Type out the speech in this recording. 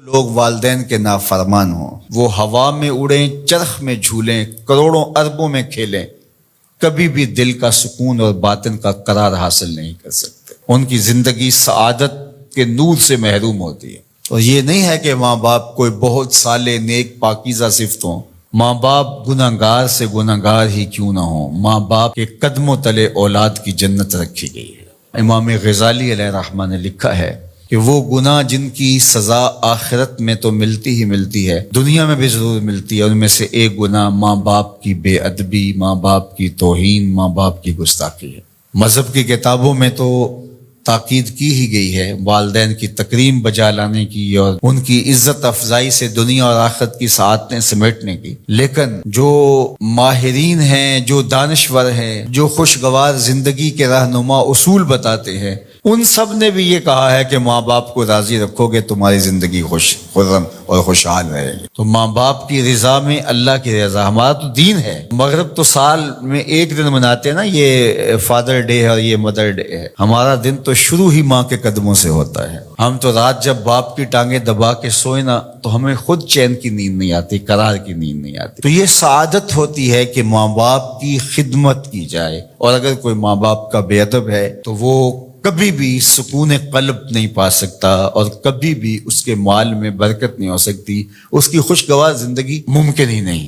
لوگ والدین کے نافرمان ہوں، وہ ہوا میں اڑیں، چرخ میں جھولیں، کروڑوں اربوں میں کھیلیں، کبھی بھی دل کا سکون اور باطن کا قرار حاصل نہیں کر سکتے۔ ان کی زندگی سعادت کے نور سے محروم ہوتی ہے۔ اور یہ نہیں ہے کہ ماں باپ کوئی بہت صالح، نیک، پاکیزہ صفت ہوں۔ ماں باپ گناہگار سے گناہگار ہی کیوں نہ ہوں، ماں باپ کے قدموں تلے اولاد کی جنت رکھی گئی ہے۔ امام غزالی علیہ الرحمہ نے لکھا ہے کہ وہ گناہ جن کی سزا آخرت میں تو ملتی ہی ملتی ہے، دنیا میں بھی ضرور ملتی ہے، ان میں سے ایک گناہ ماں باپ کی بے ادبی، ماں باپ کی توہین، ماں باپ کی گستاخی ہے۔ مذہب کی کتابوں میں تو تاکید کی ہی گئی ہے والدین کی تکریم بجا لانے کی اور ان کی عزت افزائی سے دنیا اور آخرت کی سعادتیں سمیٹنے کی، لیکن جو ماہرین ہیں، جو دانشور ہیں، جو خوشگوار زندگی کے رہنما اصول بتاتے ہیں، ان سب نے بھی یہ کہا ہے کہ ماں باپ کو راضی رکھو گے تمہاری زندگی خرم اور خوشحال رہے گی۔ تو ماں باپ کی رضا میں اللہ کی رضا، ہمارا تو دین ہے۔ مغرب تو سال میں ایک دن مناتے ہیں نا، یہ فادر ڈے ہے اور یہ مدر ڈے ہے۔ ہمارا دن تو شروع ہی ماں کے قدموں سے ہوتا ہے۔ ہم تو رات جب باپ کی ٹانگیں دبا کے سوئے نا تو ہمیں خود چین کی نیند نہیں آتی، قرار کی نیند نہیں آتی۔ تو یہ سعادت ہوتی ہے کہ ماں باپ کی خدمت کی جائے، اور اگر کوئی ماں باپ کا بے ادب ہے تو وہ کبھی بھی سکون قلب نہیں پا سکتا، اور کبھی بھی اس کے مال میں برکت نہیں ہو سکتی، اس کی خوشگوار زندگی ممکن ہی نہیں۔